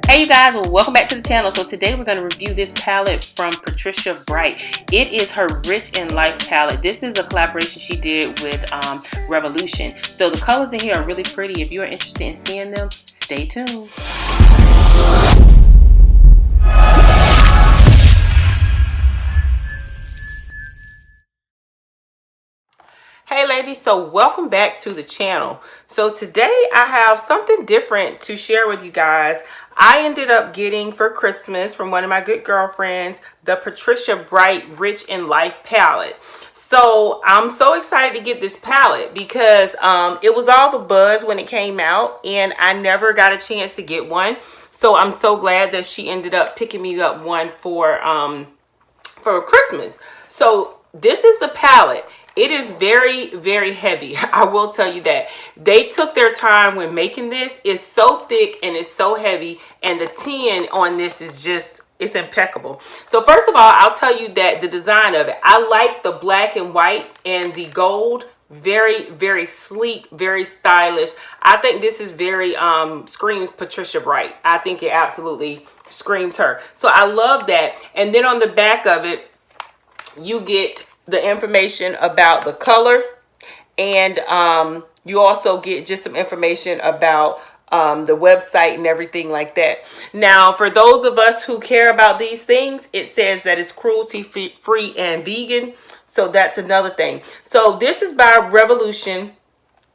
Hey you guys, well, welcome back to the channel. So today we're going to review this palette from Patricia Bright. It is her Rich in Life palette. This is a collaboration she did with Revolution. So the colors in here are really pretty. If you're interested in seeing them, stay tuned. Hey ladies, so welcome back to the channel. So today I have something different to share with you guys. I ended up getting for Christmas from one of my good girlfriends the Patricia Bright Rich in Life palette. So I'm so excited to get this palette because it was all the buzz when it came out and I never got a chance to get one. So I'm so glad that she ended up picking me up one for Christmas. So this is the palette. It is very, very heavy. I will tell you that. They took their time when making this. It's so thick and it's so heavy. And the tin on this is just, it's impeccable. So first of all, I'll tell you that the design of it. I like the black and white and the gold. Very, very sleek, very stylish. I think this is very, screams Patricia Bright. I think it absolutely screams her. So I love that. And then on the back of it, you get the information about the color, and you also get just some information about the website and everything like that. Now, for those of us who care about these things, it says that it's cruelty free and vegan. So that's another thing. So this is by Revolution.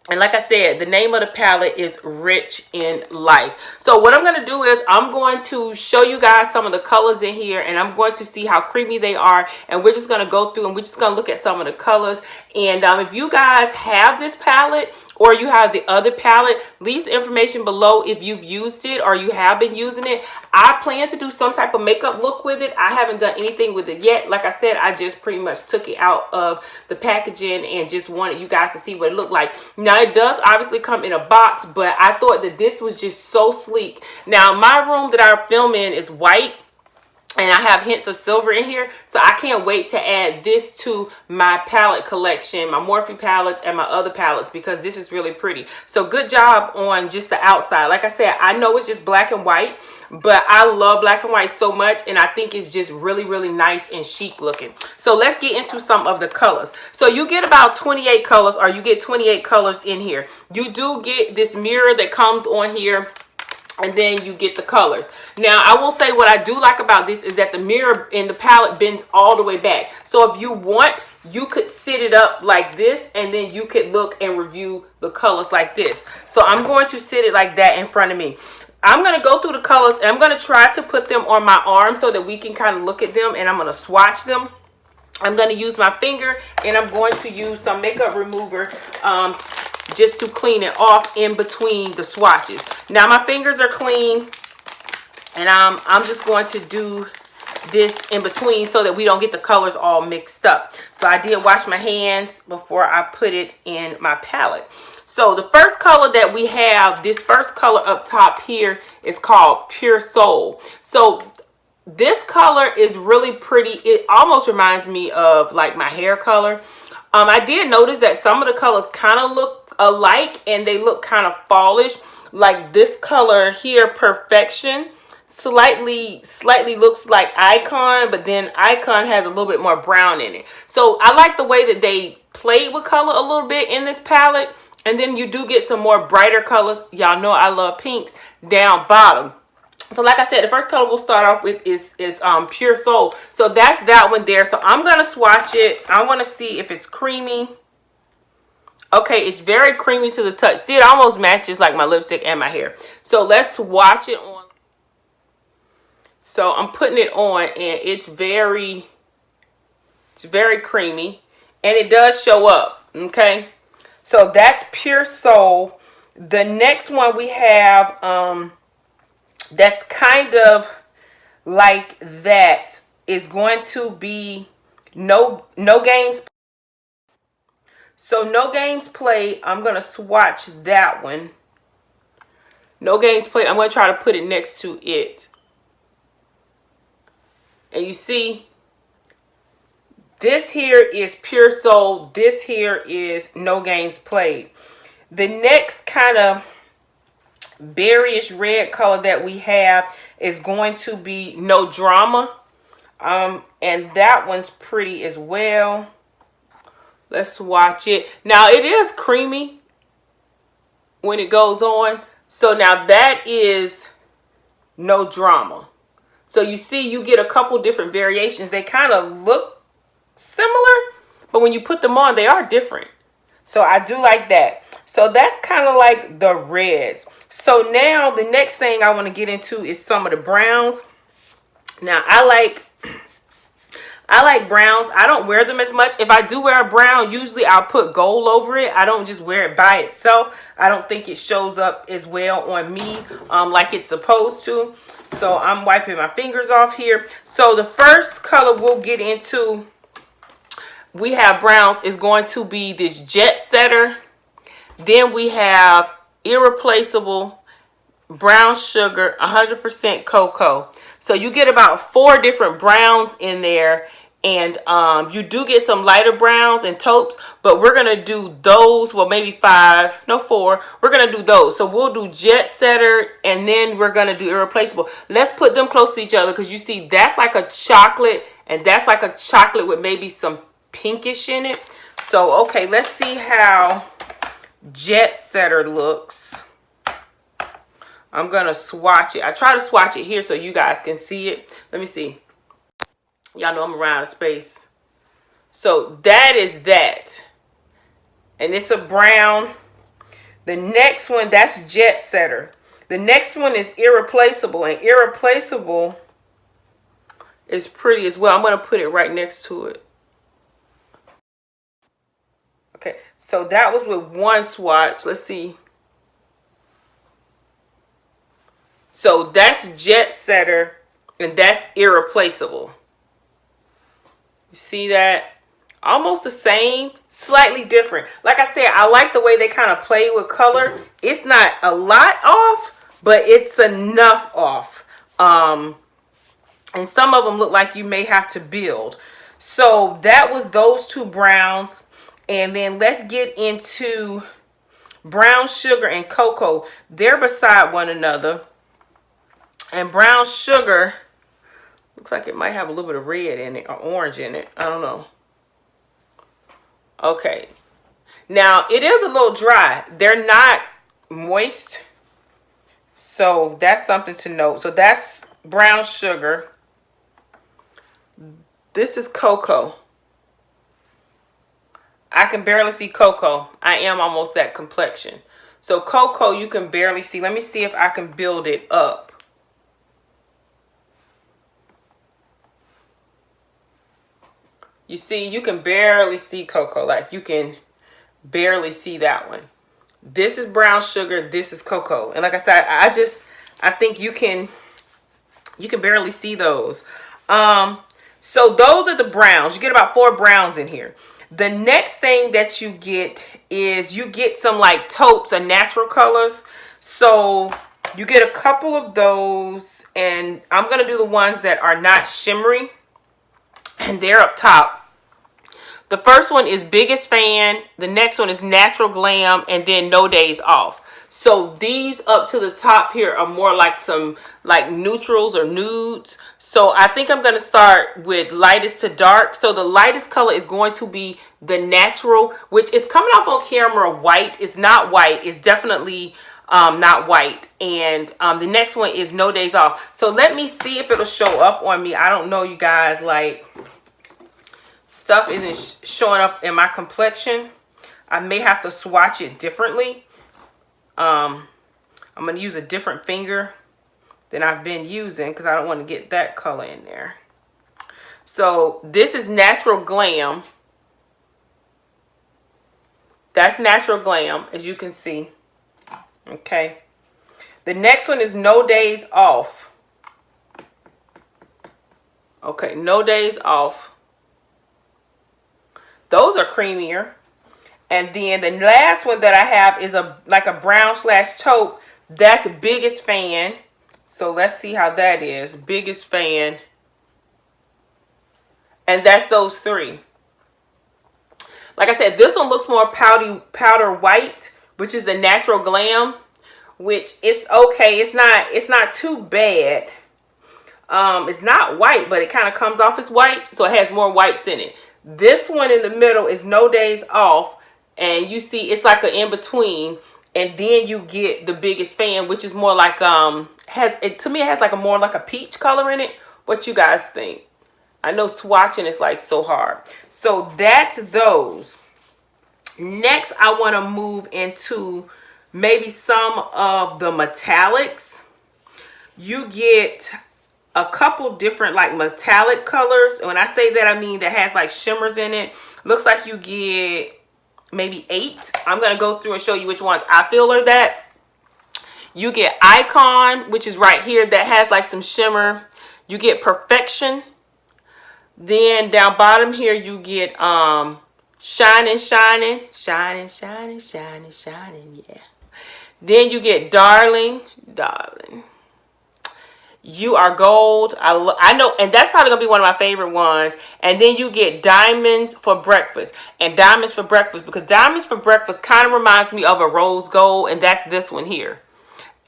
And like I said, the name of the palette is Rich in Life. So what I'm going to do is I'm going to show you guys some of the colors in here, and I'm going to see how creamy they are. And we're just going to go through and we're just going to look at some of the colors. And if you guys have this palette or you have the other palette, leave some information below if you've used it or you have been using it. I plan to do some type of makeup look with it. I haven't done anything with it yet. Like I said, I just pretty much took it out of the packaging and just wanted you guys to see what it looked like. Now, it does obviously come in a box, but I thought that this was just so sleek. Now, my room that I film in is white, and I have hints of silver in here. So I can't wait to add this to my palette collection, my Morphe palettes and my other palettes, because this is really pretty. So good job on just the outside. Like I said, I know it's just black and white, but I love black and white so much. And I think it's just really, really nice and chic looking. So let's get into some of the colors. So you get about 28 colors, or you get 28 colors in here. You do get this mirror that comes on here, and then you get the colors. Now, I will say what I do like about this is that the mirror in the palette bends all the way back. So if you want, you could sit it up like this, and then you could look and review the colors like this. So I'm going to sit it like that in front of me. I'm going to go through the colors, and I'm going to try to put them on my arm so that we can kind of look at them, and I'm going to swatch them. I'm going to use my finger, and I'm going to use some makeup remover just to clean it off in between the swatches. Now my fingers are clean, and I'm just going to do this in between so that we don't get the colors all mixed up. So I did wash my hands before I put it in my palette. So the first color that we have, this first color up top here, is called Pure Soul. So this color is really pretty. It almost reminds me of like my hair color. I did notice that some of the colors kind of look alike, and they look kind of fallish. Like this color here, Perfection, slightly looks like Icon, but then Icon has a little bit more brown in it. So I like the way that they played with color a little bit in this palette. And then you do get some more brighter colors. Y'all know I love pinks down bottom. So like I said, the first color we'll start off with is Pure Soul. So that's that one there. So I'm going to swatch it. I want to see if it's creamy. Okay, it's very creamy to the touch. See, it almost matches like my lipstick and my hair. So let's swatch it on. So I'm putting it on, and it's very creamy, and it does show up. Okay, so that's Pure Soul. The next one we have, that's kind of like that, is going to be No Games. So No Games Played, I'm going to swatch that one. No Games Played, I'm going to try to put it next to it. And you see, this here is Pure Soul. This here is No Games Played. The next kind of berryish red color that we have is going to be No Drama. And that one's pretty as well. Let's watch it. Now it is creamy when it goes on. So now that is No Drama. So you see, you get a couple different variations. They kind of look similar, but when you put them on, they are different. So I do like that. So that's kind of like the reds. So now the next thing I want to get into is some of the browns. Now I like browns. I don't wear them as much. If I do wear a brown, usually I'll put gold over it. I don't just wear it by itself. I don't think it shows up as well on me like it's supposed to. So I'm wiping my fingers off here. So the first color we'll get into, we have browns, is going to be this Jet Setter. Then we have Irreplaceable, Brown Sugar, 100% Cocoa. So you get about 4 different browns in there. And you do get some lighter browns and taupes, but we're going to do those, well, maybe 5, no 4. We're going to do those. So we'll do Jet Setter, and then we're going to do Irreplaceable. Let's put them close to each other, because you see that's like a chocolate, and that's like a chocolate with maybe some pinkish in it. So, okay, let's see how Jet Setter looks. I'm going to swatch it. I try to swatch it here so you guys can see it. Let me see. Y'all know I'm around out of space. So that is that. And it's a brown. The next one, that's Jet Setter. The next one is Irreplaceable. And Irreplaceable is pretty as well. I'm going to put it right next to it. Okay, so that was with one swatch. Let's see. So that's Jet Setter, and that's Irreplaceable. You see that? Almost the same, slightly different. Like I said, I like the way they kind of play with color. It's not a lot off, but it's enough off. And some of them look like you may have to build. So that was those 2 browns. And then let's get into Brown Sugar and Cocoa. They're beside one another. And Brown Sugar looks like it might have a little bit of red in it or orange in it. I don't know. Okay. Now, it is a little dry. They're not moist. So, that's something to note. So, that's Brown Sugar. This is Cocoa. I can barely see Cocoa. I am almost that complexion. So, Cocoa, you can barely see. Let me see if I can build it up. You see, you can barely see Cocoa. Like, you can barely see that one. This is Brown Sugar. This is Cocoa. And like I said, I think you can barely see those. So those are the browns. You get about 4 browns in here. The next thing that you get is you get some like taupes and natural colors. So you get a couple of those. And I'm going to do the ones that are not shimmery. And they're up top. The first one is Biggest Fan. The next one is Natural Glam. And then No Days Off. So these up to the top here are more like some like neutrals or nudes. So I think I'm going to start with lightest to dark. So the lightest color is going to be the Natural, which is coming off on camera white. It's not white. It's definitely not white. And the next one is No Days Off. So let me see if it'll show up on me. I don't know, you guys, like stuff isn't showing up in my complexion. I may have to swatch it differently. I'm going to use a different finger than I've been using because I don't want to get that color in there. So this is Natural Glam. That's Natural Glam, as you can see. Okay. The next one is No Days Off. Okay, No Days Off. Those are creamier. And then the last one that I have is like a brown / taupe. That's Biggest Fan. So let's see how that is. Biggest Fan. And that's those 3. Like I said, this one looks more powder white, which is the Natural Glam. which is okay. It's not too bad. It's not white, but it kind of comes off as white, so it has more whites in it. This one in the middle is No Days Off, and you see it's like an in-between, and then you get the Biggest Fan, which is more like to me it has like more like a peach color in it. What you guys think? I know swatching is like so hard. So that's those. Next, I want to move into maybe some of the metallics. You get a couple different like metallic colors. And when I say that, I mean that has like shimmers in it. Looks like you get maybe 8. I'm going to go through and show you which ones I feel are that. You get Icon, which is right here, that has like some shimmer. You get Perfection. Then down bottom here you get Shining, Shining, Shining, Shining, Shining, Shining, yeah. Then you get Darling, Darling. You Are Gold. I know, and that's probably gonna be one of my favorite ones. And then you get Diamonds for Breakfast. And Diamonds for Breakfast, because Diamonds for Breakfast kind of reminds me of a rose gold, and that's this one here.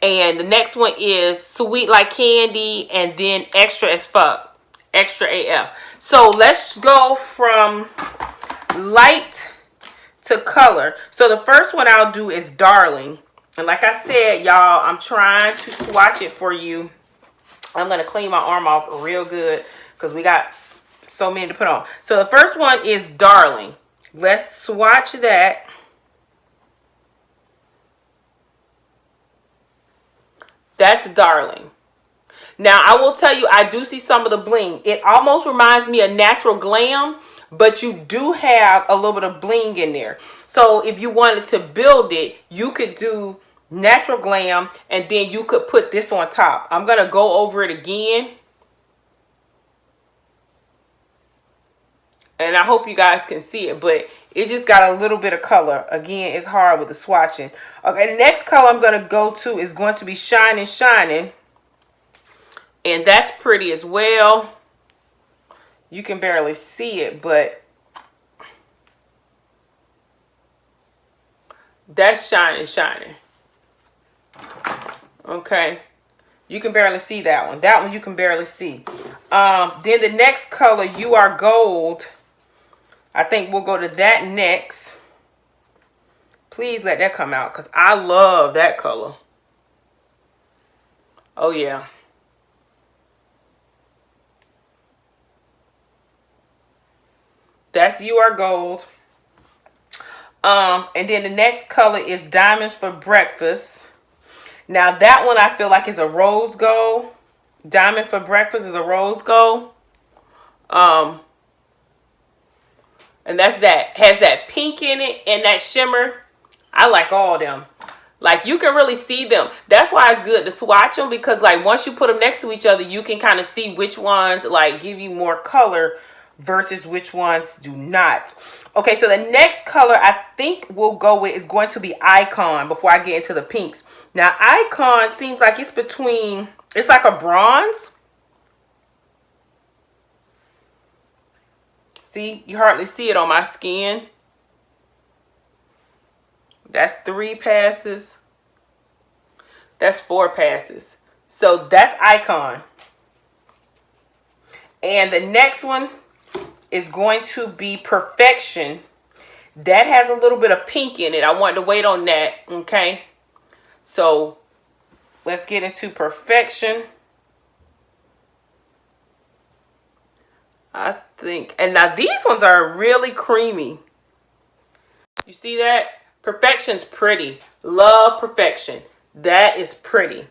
And the next one is Sweet Like Candy, and then Extra as Fuck, Extra AF. So let's go from light to color. So the first one I'll do is Darling. And like I said, y'all, I'm trying to swatch it for you. I'm going to clean my arm off real good because we got so many to put on. So the first one is Darling. Let's swatch that. That's Darling. Now, I will tell you, I do see some of the bling. It almost reminds me of Natural Glam, but you do have a little bit of bling in there. So if you wanted to build it, you could do Natural Glam, and then you could put this on top. I'm going to go over it again. And I hope you guys can see it, but it just got a little bit of color. Again, it's hard with the swatching. Okay, the next color I'm going to go to is going to be Shining, Shining. And that's pretty as well. You can barely see it, but that's Shining, Shining. Okay, you can barely see that one. That one you can barely see. Then the next color, You Are Gold. I think we'll go to that next. Please let that come out because I love that color. Oh yeah. That's You Are Gold. And then the next color is Diamonds for Breakfast. Now that one I feel like is a rose gold. Diamond for Breakfast is a rose gold. And that's that. Has that pink in it and that shimmer. I like all of them. Like you can really see them. That's why it's good to swatch them, because like once you put them next to each other, you can kind of see which ones like give you more color versus which ones do not. Okay, so the next color I think we'll go with is going to be Icon before I get into the pinks. Now, Icon seems like it's between, it's like a bronze. See, you hardly see it on my skin. That's 3 passes. That's 4 passes. So that's Icon. And the next one is going to be Perfection. That has a little bit of pink in it. I wanted to wait on that, okay? So let's get into Perfection. I think, and now these ones are really creamy. You see that? Perfection's pretty. Love Perfection. That is pretty.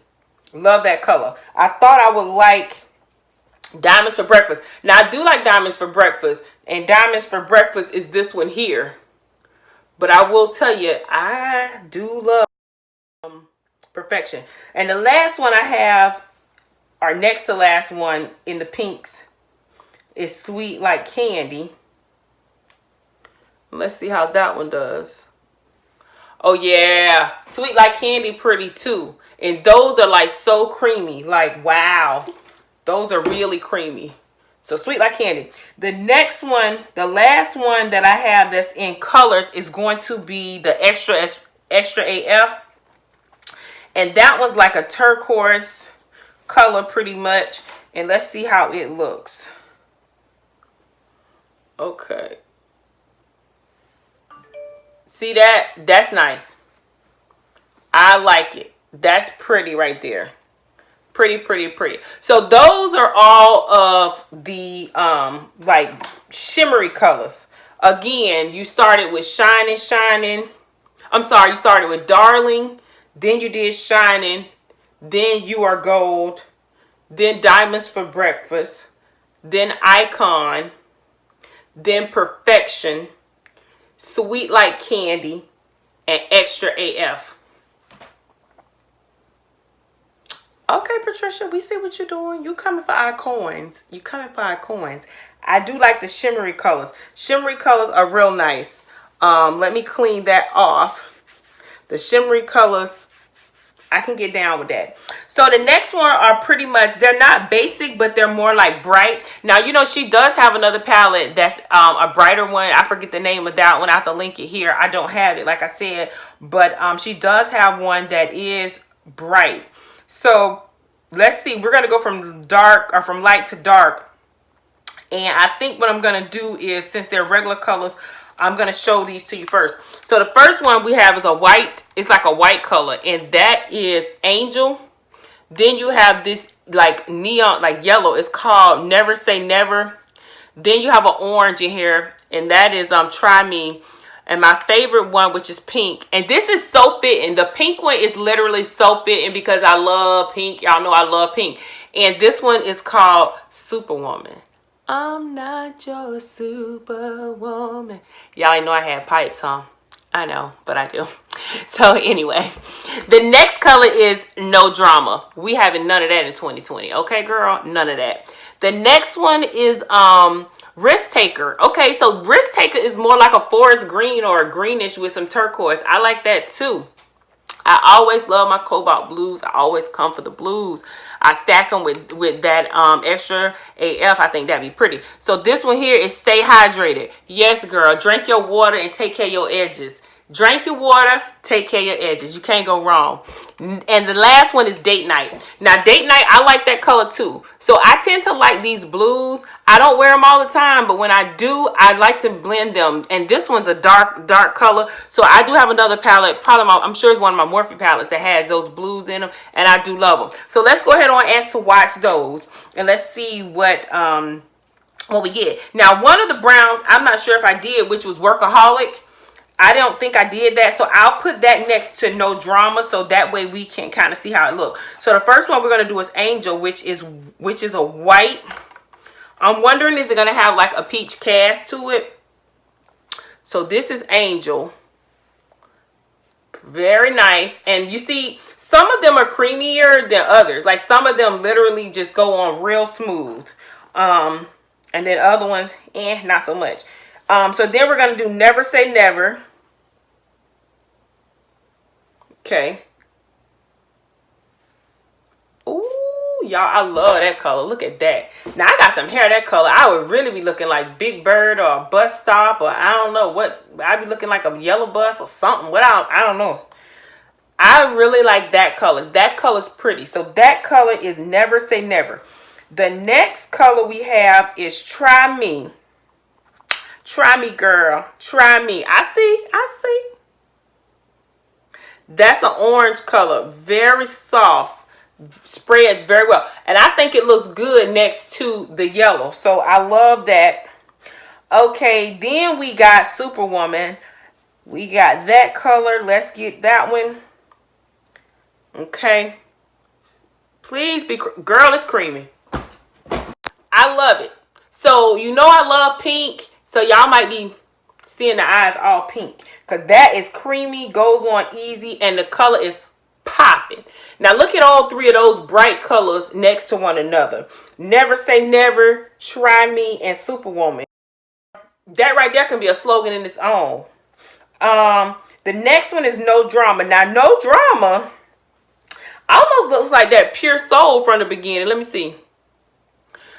Love that color. I thought I would like Diamonds for Breakfast. Now I do like Diamonds for Breakfast, and Diamonds for Breakfast is this one here. But I will tell you, I do love Perfection. And the last one I have, or next to last one in the pinks, is Sweet Like Candy. Let's see how that one does. Oh yeah, Sweet Like Candy pretty too. And those are like so creamy. Like wow, those are really creamy. So Sweet Like Candy. The next one, the last one that I have that's in colors is going to be the Extra AF. And that one's like a turquoise color pretty much. And let's see how it looks. Okay. See that? That's nice. I like it. That's pretty right there. Pretty, pretty, pretty. So those are all of the like shimmery colors. Again, you started with Shining, Shining. I'm sorry, you started with Darling. Then you did Shining. Then You Are Gold. Then Diamonds for Breakfast. Then Icon. Then Perfection. Sweet Like Candy. And Extra AF. Okay, Patricia, we see what you're doing. You coming for our coins. You coming for our coins. I do like the shimmery colors. Shimmery colors are real nice. Let me clean that off. The shimmery colors, I can get down with that. So the next one are pretty much, they're not basic, but they're more like bright. Now, you know, she does have another palette that's a brighter one. I forget the name of that one. I have to link it here. I don't have it, like I said. But she does have one that is bright. So let's see. We're going to go from dark or from light to dark. And I think what I'm going to do is, since they're regular colors, I'm going to show these to you first. So the first one we have is a white. It's like a white color. And that is Angel. Then you have this like neon, like yellow. It's called Never Say Never. Then you have an orange in here. And that is Try Me. And my favorite one, which is pink. And this is so fitting. The pink one is literally so fitting because I love pink. Y'all know I love pink. And this one is called Superwoman. I'm not your superwoman. Y'all ain't know I had pipes, huh? I know, but I do. So anyway, the next color is No Drama. We having none of that in 2020. Okay, girl? None of that. The next one is Risk Taker. Okay, so Risk Taker is more like a forest green or a greenish with some turquoise. I like that too. I always love my cobalt blues. I always come for the blues. I stack them with that extra AF. I think that'd be pretty. So this one here is Stay Hydrated. Yes, girl. Drink your water and take care of your edges. Drink your water, take care of your edges. You can't go wrong. And the last one is Date Night. Now, Date Night, I like that color too. So I tend to like these blues. I don't wear them all the time, but when I do, I like to blend them. And this one's a dark color. So I do have another palette. Probably I'm sure it's one of my Morphe palettes that has those blues in them. And I do love them. So let's go ahead on and swatch those. And let's see what we get. Now, one of the browns, I'm not sure if I did, which was Workaholic. I don't think I did that, so I'll put that next to No Drama, so that way we can kind of see how it looks. So the first one we're going to do is Angel, which is a white. I'm wondering, is it going to have like a peach cast to it? So this is Angel. Very nice. And you see, some of them are creamier than others. Like some of them literally just go on real smooth. And then other ones, not so much. So then we're going to do Never Say Never. Okay. Ooh, y'all, I love that color. Look at that. Now, I got some hair that color. I would really be looking like Big Bird or a bus stop, or I don't know what. I'd be looking like a yellow bus or something. I don't know. I really like that color. That color's pretty. So that color is Never Say Never. The next color we have is Try Me. Try me, girl. Try me. I see. That's an orange color. Very soft. Spreads very well. And I think it looks good next to the yellow. So I love that. Okay, then we got Superwoman. We got that color. Let's get that one. Okay. Please be... Girl, it's creamy. I love it. So, you know I love pink. So y'all might be seeing the eyes all pink. Because that is creamy, goes on easy, and the color is popping. Now look at all three of those bright colors next to one another. Never Say Never, Try Me, and Superwoman. That right there can be a slogan in its own. The next one is No Drama. Now No Drama almost looks like that Pure Soul from the beginning. Let me see.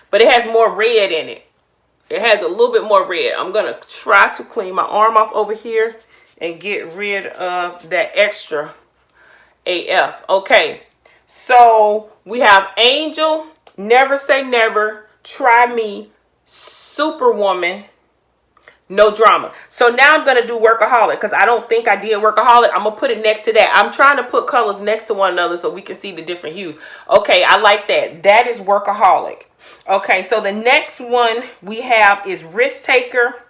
But it has more red in it. It has a little bit more red. I'm going to try to clean my arm off over here and get rid of that extra AF. Okay, so we have Angel, Never Say Never, Try Me, Superwoman, No Drama. So now I'm going to do Workaholic because I don't think I did Workaholic. I'm going to put it next to that. I'm trying to put colors next to one another so we can see the different hues. Okay, I like that. That is Workaholic. Okay, so the next one we have is Risk Taker,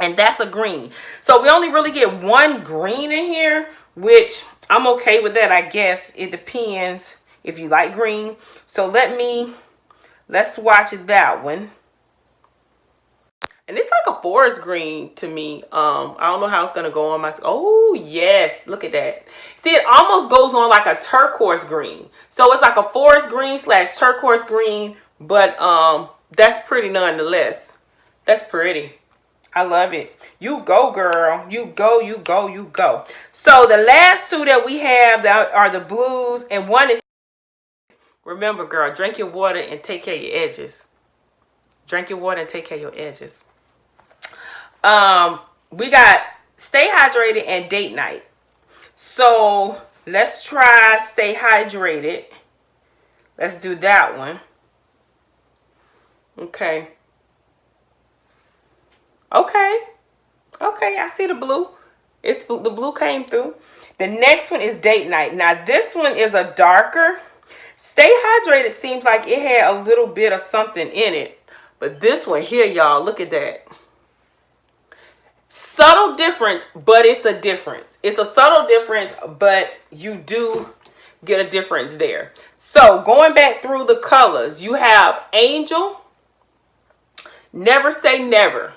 and that's a green. So we only really get one green in here, which I'm okay with that, I guess. It depends if you like green. So let's watch that one. And it's like a forest green to me. I don't know how it's gonna go on my, oh yes, look at that. See, it almost goes on like a turquoise green. So it's like a forest green / turquoise green, but that's pretty nonetheless. That's pretty. I love it. You go, girl. You go, you go, you go. So the last two that we have that are the blues, and one is, remember, girl, drink your water and take care of your edges. Drink your water and take care of your edges. We got Stay Hydrated and Date Night. So let's try Stay Hydrated. Let's do that one. Okay. Okay, I see the blue. The blue came through. The next one is Date Night. Now this one is a darker. Stay Hydrated seems like it had a little bit of something in it, but this one here, y'all, look at that. Subtle difference, but it's a difference. It's a subtle difference, but you do get a difference there. So going back through the colors, you have Angel, Never Say Never,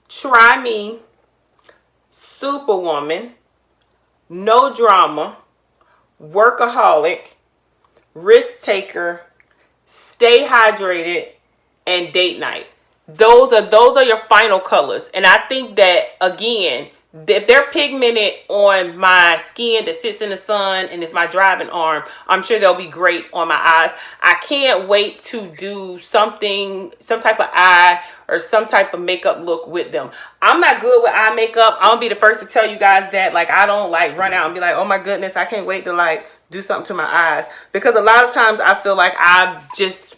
Try Me, Superwoman, No Drama, Workaholic, Risk Taker, Stay Hydrated, and Date Night. Those are your final colors. And I think that, again, if they're pigmented on my skin that sits in the sun and is my driving arm, I'm sure they'll be great on my eyes. I can't wait to do some type of eye or some type of makeup look with them. I'm not good with eye makeup. I'm gonna be the first to tell you guys that. Like, I don't like run out and be like, oh my goodness, I can't wait to like do something to my eyes, because a lot of times I feel like I just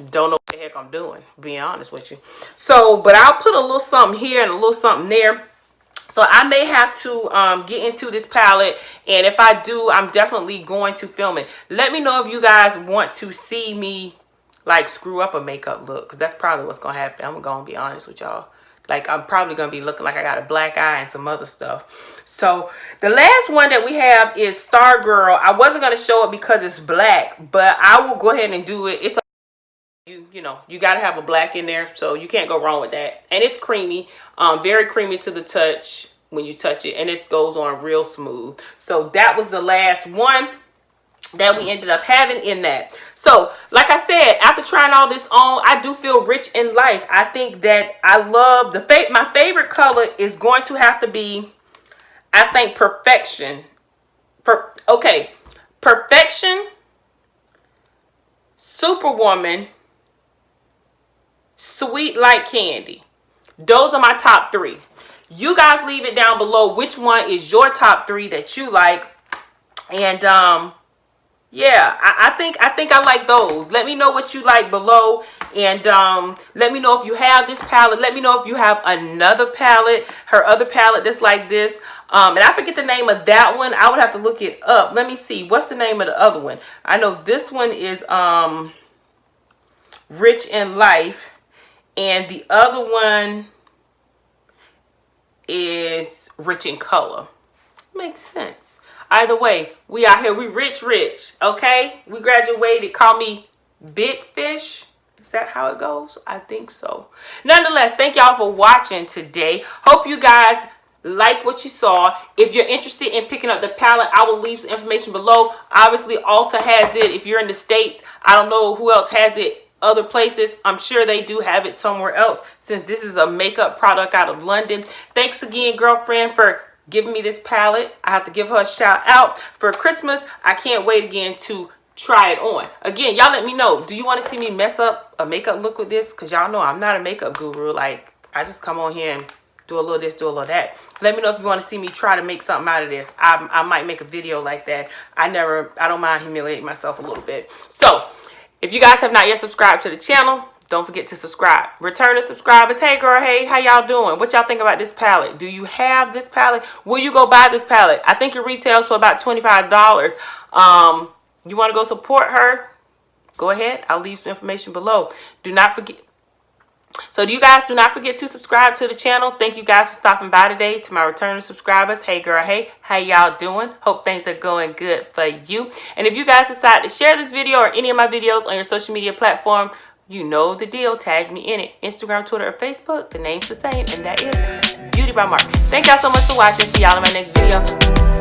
don't know what the heck I'm doing, being honest with you. So, but I'll put a little something here and a little something there. So I may have to get into this palette, and if I do, I'm definitely going to film it. Let me know if you guys want to see me like screw up a makeup look, because that's probably what's gonna happen. I'm gonna be honest with y'all. Like, I'm probably gonna be looking like I got a black eye and some other stuff. So the last one that we have is Star Girl. I wasn't gonna show it because it's black, but I will go ahead and do it. It's you know, you got to have a black in there, so you can't go wrong with that. And it's creamy, very creamy to the touch when you touch it, and it goes on real smooth. So that was the last one that we ended up having in that. So like I said, after trying all this on, I do feel rich in life. I think that I love my favorite color is going to have to be, I think, Perfection. Perfection, Superwoman, Sweet Like Candy. Those are my top three. You guys leave it down below which one is your top three that you like. And yeah, I think I like those. Let me know what you like below, and let me know if you have this palette. Let me know if you have another palette, her other palette that's like this. And I forget the name of that one. I would have to look it up. Let me see. What's the name of the other one? I know this one is Rich in Life, and the other one is Rich in Color. Makes sense. Either way, we out here. We rich, okay? We graduated. Call me Big Fish. Is that how it goes? I think so. Nonetheless, thank y'all for watching today. Hope you guys like what you saw. If you're interested in picking up the palette, I will leave some information below. Obviously, Ulta has it. If you're in the States, I don't know who else has it other places. I'm sure they do have it somewhere else, since this is a makeup product out of London. Thanks again, girlfriend, for giving me this palette. I have to give her a shout out for Christmas. I can't wait again to try it on. Again, y'all let me know, do you want to see me mess up a makeup look with this? Because y'all know I'm not a makeup guru. Like, I just come on here and do a little this, do a little that. Let me know if you want to see me try to make something out of this. I might make a video like that. I don't mind humiliating myself a little bit. So if you guys have not yet subscribed to the channel, don't forget to subscribe. Returning subscribers, hey girl, hey, how y'all doing? What y'all think about this palette? Do you have this palette? Will you go buy this palette? I think it retails for about $25. You want to go support her? Go ahead. I'll leave some information below. Do not forget. So you guys do not forget to subscribe to the channel. Thank you guys for stopping by today. To my returning subscribers, hey girl, hey, how y'all doing? Hope things are going good for you. And if you guys decide to share this video or any of my videos on your social media platform, you know the deal. Tag me in it. Instagram, Twitter, or Facebook. The name's the same, and that is Beauty by Mark. Thank y'all so much for watching. See y'all in my next video.